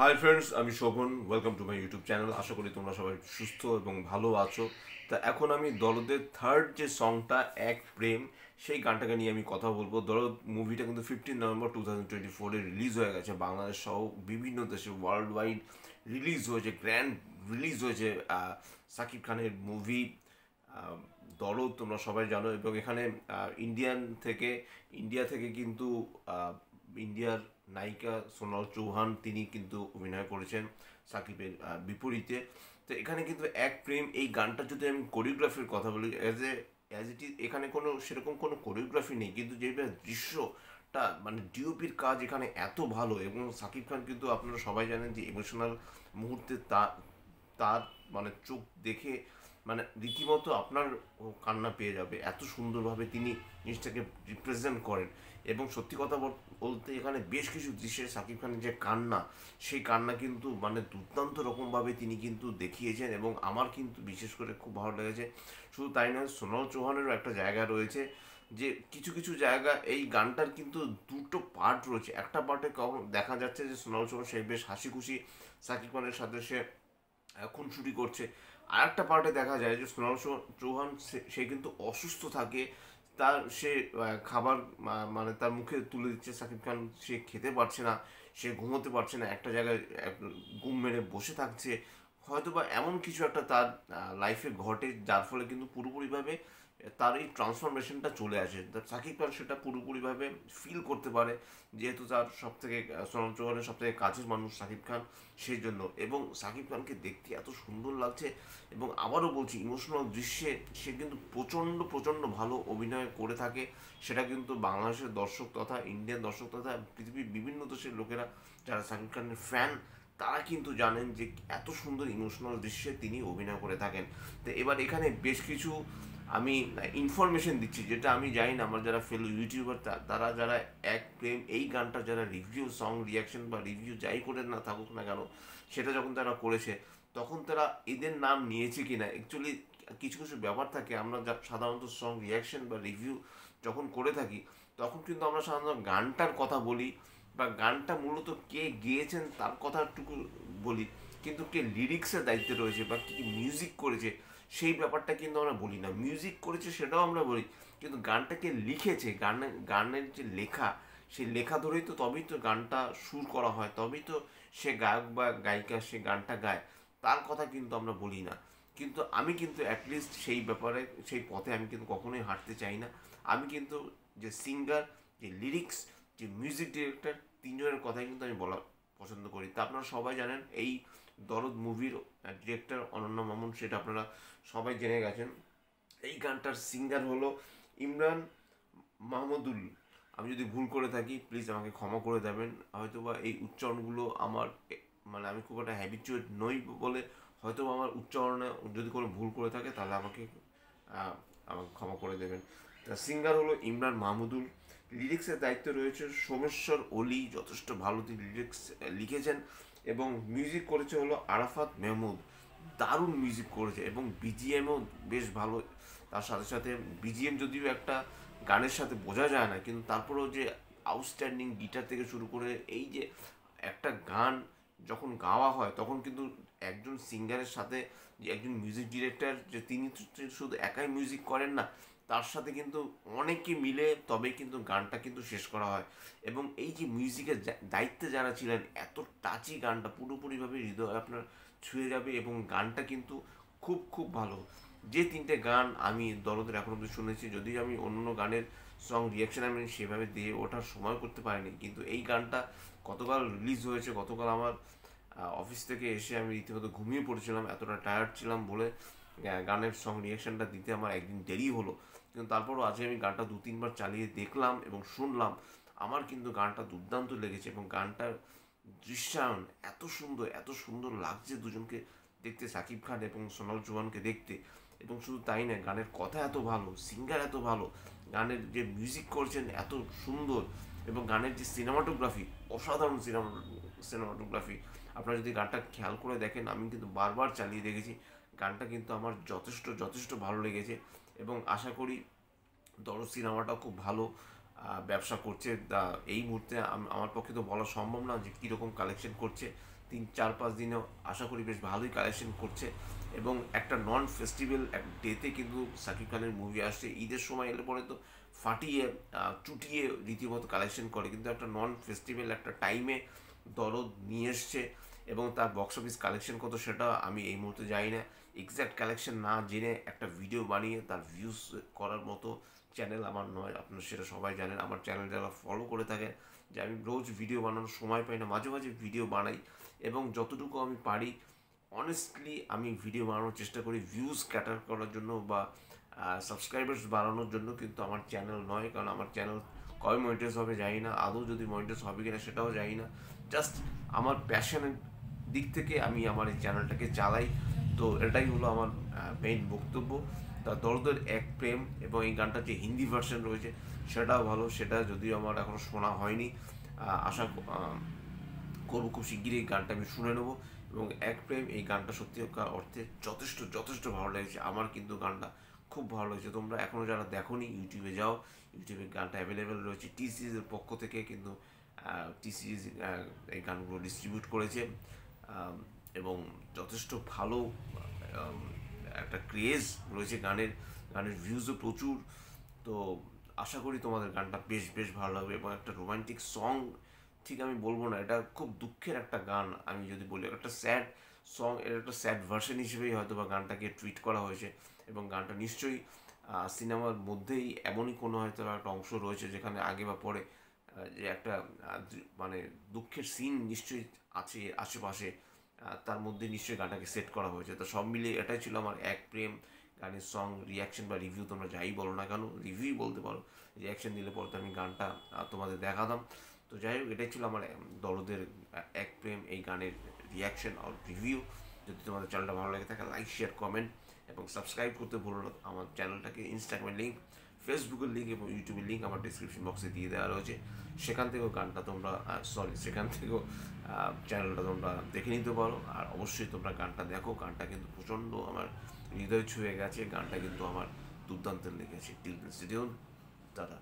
High friends, আমি Shobhan. Welcome to my YouTube channel. আশা করি তোমরা সবাই সুস্থ এবং ভালো আছো। তা এখন আমি দরদের থার্ড যে সংটা এক প্রেম, সেই গানটাকে নিয়ে আমি কথা বলবো। দরদ মুভিটা কিন্তু 15 নভেম্বর 2024 রিলিজ হয়ে গেছে। বাংলাদেশ সহ বিভিন্ন দেশে ওয়ার্ল্ড ওয়াইড রিলিজ হয়েছে, গ্র্যান্ড রিলিজ হয়েছে। সাকিব খানের মুভি দরদ, তোমরা সবাই জানো। এবং এখানে ইন্ডিয়া থেকে কিন্তু ইন্ডিয়ার নায়িকা সোনাল চৌহান তিনি কিন্তু অভিনয় করেছেন সাকিবের বিপরীতে। তো এখানে কিন্তু এক প্রেম এই গানটা, যদি আমি কোরিওগ্রাফির কথা বলি, অ্যাজ ইট ইজ, এখানে কোনো সেরকম কোনো কোরিওগ্রাফি নেই, কিন্তু যেটা দৃশ্যটা মানে ডিওপির কাজ এখানে এত ভালো। এবং সাকিব খান কিন্তু আপনারা সবাই জানেন যে ইমোশনাল মুহূর্তে তার মানে চোখ দেখে মানে রীতিমতো আপনার কান্না পেয়ে যাবে, এত সুন্দরভাবে তিনি জিনিসটাকে রিপ্রেজেন্ট করেন। এবং সত্যি কথা বলতে এখানে বেশ কিছু দৃশ্যে সাকিব খানের যে কান্না, সেই কান্না কিন্তু মানে দুর্দান্ত রকমভাবে তিনি কিন্তু দেখিয়েছেন। এবং আমার কিন্তু বিশেষ করে খুব ভালো লেগেছে। শুধু তাই নয়, সোনাল চৌহানেরও একটা জায়গা রয়েছে, যে কিছু কিছু জায়গা এই গানটার কিন্তু দুটো পার্ট রয়েছে। একটা পার্টে কখন দেখা যাচ্ছে যে সোনাল চৌহান সে বেশ হাসি খুশি সাকিব খানের সাথে সে খুনসুটি করছে। আর একটা পার্টে দেখা যায় যে সোনাল চৌহান সে কিন্তু অসুস্থ থাকে। সে খাবার মানে তার মুখে তুলে দিচ্ছে সাকিব খান, সে খেতে পারছে না, সে ঘুমোতে পারছে না, একটা জায়গায় গুম মেরে বসে থাকছে। হয়তো বা এমন কিছু একটা তার লাইফে ঘটে, যার ফলে কিন্তু পুরোপুরিভাবে তার এই ট্রান্সফরমেশনটা চলে আসে। সাকিব খান সেটা পুরোপুরিভাবে ফিল করতে পারে, যেহেতু তার সব থেকে সোনাল চৌহানের সব থেকে কাছের মানুষ সাকিব খান, সেই জন্য। এবং সাকিব খানকে দেখতে এত সুন্দর লাগছে। এবং আবারও বলছি, ইমোশনাল দৃশ্যে সে কিন্তু প্রচণ্ড প্রচণ্ড ভালো অভিনয় করে থাকে। সেটা কিন্তু বাংলাদেশের দর্শক তথা ইন্ডিয়ান দর্শক তথা পৃথিবীর বিভিন্ন দেশের লোকেরা যারা সাকিব খানের ফ্যান, তারা কিন্তু জানেন যে এত সুন্দর ইমোশনাল দৃশ্যে তিনি অভিনয় করে থাকেন। তো এবার এখানে বেশ কিছু আমি ইনফরমেশন দিচ্ছি, যেটা আমি জানি না। আমার যারা ফেলো ইউটিউবার, তারা যারা এক প্রেম এই গানটা যারা রিভিউ, সং রিয়াকশন বা রিভিউ যাই করে না থাকুক না কেন, সেটা যখন তারা করেছে, তখন তারা এদের নাম নিয়েছে কিনা। অ্যাকচুয়ালি কিছু কিছু ব্যাপার থাকে, আমরা সাধারণত সং রিয়াকশন বা রিভিউ যখন করে থাকি, তখন কিন্তু আমরা সাধারণত গানটার কথা বলি, বা গানটা মূলত কে গেয়েছেন তার কথাটুকু বলি। কিন্তু কে লিরিক্সের দায়িত্বে রয়েছে বা কি মিউজিক করেছে, সেই ব্যাপারটা কিন্তু আমরা বলি না। মিউজিক করেছে সেটাও আমরা বলি, কিন্তু গানটাকে লিখেছে, গানের যে লেখা, সেই লেখা ধরেই তো তবেই তো গানটা সুর করা হয়, তবেই তো সে গায়ক বা গায়িকা সে গানটা গায়, তার কথা কিন্তু আমরা বলি না। কিন্তু আমি কিন্তু অ্যাটলিস্ট সেই ব্যাপারে, সেই পথে আমি কিন্তু কখনোই হাঁটতে চাই না। আমি কিন্তু যে সিঙ্গার, যে লিরিক্স, যে মিউজিক ডিরেক্টর, তিনজনের কথাই কিন্তু আমি বলা পছন্দ করি। তা আপনারা সবাই জানেন এই দরদ মুভির ডিরেক্টর অনন্য মামুন, সেটা আপনারা সবাই জেনে গেছেন। এই গানটার সিঙ্গার হলো ইমরান মাহমুদুল। আমি যদি ভুল করে থাকি প্লিজ আমাকে ক্ষমা করে দেবেন। হয়তো বা এই উচ্চারণগুলো আমার মানে আমি খুব একটা হ্যাবিচুয়েট নই বলে হয়তো আমার উচ্চারণে যদি কোনো ভুল করে থাকে, তাহলে আহ, আমাকে ক্ষমা করে দেবেন। সিঙ্গার হলো ইমরান মাহমুদুল। লিরিক্সের দায়িত্বে রয়েছে সোমেশ্বর অলি, যথেষ্ট ভালো তিনি লিরিক্স লিখেছেন। এবং মিউজিক করেছে হলো আরাফাত মেহমুদ, দারুণ মিউজিক করেছে। এবং বিজিএমও বেশ ভালো। তার সাথে সাথে বিজিএম যদিও একটা গানের সাথে বোঝা যায় না, কিন্তু তারপরেও যে আউটস্ট্যান্ডিং গিটার থেকে শুরু করে এই যে একটা গান যখন গাওয়া হয়, তখন কিন্তু একজন সিঙ্গারের সাথে যে একজন মিউজিক ডিরেক্টর, যে তিনি শুধু একাই মিউজিক করেন না, তার সাথে কিন্তু অনেকে মিলে তবেই কিন্তু গানটা কিন্তু শেষ করা হয়। এবং এই যে মিউজিকের দায়িত্বে যারা ছিলেন, এত টাচি গানটা পুরোপুরিভাবে হৃদয় আপনার ছুঁয়ে যাবে। এবং গানটা কিন্তু খুব খুব ভালো। যে তিনটে গান আমি দরদের এখন অব্দি শুনেছি, যদিও আমি অন্য গানের সং রিয়াকশন আমি সেভাবে দিয়ে ওঠার সময় করতে পারিনি, কিন্তু এই গানটা গতকাল রিলিজ হয়েছে। গতকাল আমার অফিস থেকে এসে আমি রীতিমতো ঘুমিয়ে পড়েছিলাম, এতটা টায়ার্ড ছিলাম বলে গানের সং রিয়াকশনটা দিতে আমার একদিন দেরি হলো। কিন্তু তারপরও আজকে আমি গানটা দু তিনবার চালিয়ে দেখলাম এবং শুনলাম। আমার কিন্তু গানটা দুর্দান্ত লেগেছে। এবং গানটার দৃশ্যায়ন এত সুন্দর লাগছে দুজনকে দেখতে, সাকিব খান এবং সোনাল চৌহানকে দেখতে। এবং শুধু তাই নয়, গানের কথা এত ভালো, সিঙ্গার এত ভালো, গানের যে মিউজিক করছেন এত সুন্দর। এবং গানের যে সিনেমাটোগ্রাফি, অসাধারণ সিনেমাটোগ্রাফি। আপনারা যদি গানটা খেয়াল করে দেখেন, আমি কিন্তু বারবার চালিয়ে দেখেছি, গানটা কিন্তু আমার যথেষ্ট যথেষ্ট ভালো লেগেছে। এবং আশা করি দরদ সিনেমাটাও খুব ভালো ব্যবসা করছে। এই মুহূর্তে আমার পক্ষে তো বলা সম্ভব না যে কীরকম কালেকশন করছে। 3-4-5 দিনেও আশা করি বেশ ভালোই কালেকশন করছে, এবং একটা নন ফেস্টিভ্যাল এক ডেতে কিন্তু শাকিব খানের মুভি আসছে। ঈদের সময় এলে পরে তো ফাটিয়ে চুটিয়ে রীতিমতো কালেকশন করে, কিন্তু একটা নন ফেস্টিভ্যাল একটা টাইমে দরদ নিয়ে এসছে। এবং তার বক্স অফিস কালেকশন কত সেটা আমি এই মুহূর্তে জানি না। এক্স্যাক্ট কালেকশন না জেনে একটা ভিডিও বানিয়ে তার ভিউজ করার মতো চ্যানেল আমার নয়, আপনারা সেটা সবাই জানেন। আমার চ্যানেল যারা ফলো করে থাকেন, যে আমি রোজ ভিডিও বানানোর সময় পাই না, মাঝে মাঝে ভিডিও বানাই, এবং যতটুকু আমি পারি অনেস্টলি আমি ভিডিও বানানোর চেষ্টা করি ভিউজ ক্যাটার করার জন্য বা সাবস্ক্রাইবার্স বাড়ানোর জন্য, কিন্তু আমার চ্যানেল নয়। কারণ আমার চ্যানেল কবে মনিটাইজ হবে জানি না, আদৌ যদি মনিটাইজ হবে কিনা সেটাও জানি না। জাস্ট আমার প্যাশনের দিক থেকে আমি আমার এই চ্যানেলটাকে চালাই। তো এটাই হলো আমার মেইন বক্তব্য। তা দরদের এক প্রেম, এবং এই গানটা যে হিন্দি ভার্সন রয়েছে সেটাও ভালো, সেটা যদিও আমার এখনও শোনা হয়নি। আশা করবো খুব শিগগিরই এই গানটা আমি শুনে নেবো। এবং এক প্রেম এই গানটা সত্যিকার অর্থে যথেষ্ট যথেষ্ট ভালো লেগেছে আমার, কিন্তু গানটা খুব ভালো লেগেছে। তোমরা এখনও যারা দেখোনি ইউটিউবে যাও, ইউটিউবে গানটা অ্যাভেলেবেল রয়েছে। টি সিরিজের পক্ষ থেকে কিন্তু টি সিরিজ এই গানগুলো ডিস্ট্রিবিউট করেছে, এবং যথেষ্ট ভালো আম, একটা ক্রেজ রয়েছে গানের, গানের ভিউজও প্রচুর। তো আশা করি তোমাদের গানটা বেশ বেশ ভালো লাগবে। এবং একটা রোমান্টিক সং, ঠিক আমি বলবো না, এটা খুব দুঃখের একটা গান। আমি যদি বলি একটা স্যাড সং, এর একটা স্যাড ভার্সন হিসেবেই হয়তো বা গানটাকে ট্রিট করা হয়েছে। এবং গানটা নিশ্চয়ই সিনেমার মধ্যেই এমনই কোনো হয়তো একটা অংশ রয়েছে যেখানে আগে বা পরে যে একটা মানে দুঃখের সিন নিশ্চয়ই আছে আশেপাশে, তার মধ্যে নিশ্চয়ই গানটাকে সেট করা হয়েছে। তো সব মিলিয়ে এটাই ছিল আমার এক প্রেম গানের সং রিয়াকশন বা রিভিউ, তোমরা যাই বলো না কেন, রিভিউ বলতে পারো, রিয়াকশন দিলে পরে তো আমি গানটা তোমাদের দেখাতাম। তো যাই হোক, এটাই ছিল আমার দরদের এক প্রেম এই গানের রিয়াকশন আর রিভিউ। যদি তোমাদের চ্যানেলটা ভালো লাগে থাকে, লাইক শেয়ার কমেন্ট এবং সাবস্ক্রাইব করতে ভুলো না আমার চ্যানেলটাকে। ইনস্টাগ্রামের লিঙ্ক, ফেসবুকের লিঙ্ক এবং ইউটিউবের লিঙ্ক আমার ডিসক্রিপশন বক্সে দিয়ে দেওয়া রয়েছে। সেখান থেকেও গানটা তোমরা সেখান থেকেও চ্যানেলটা তোমরা দেখে নিতে পারো। আর অবশ্যই তোমরা গানটা দেখো, গানটা কিন্তু প্রচণ্ড আমার হৃদয় ছুঁয়ে গেছে, গানটা কিন্তু আমার দুর্দান্ত লেগেছে। টিল দিন, টাটা।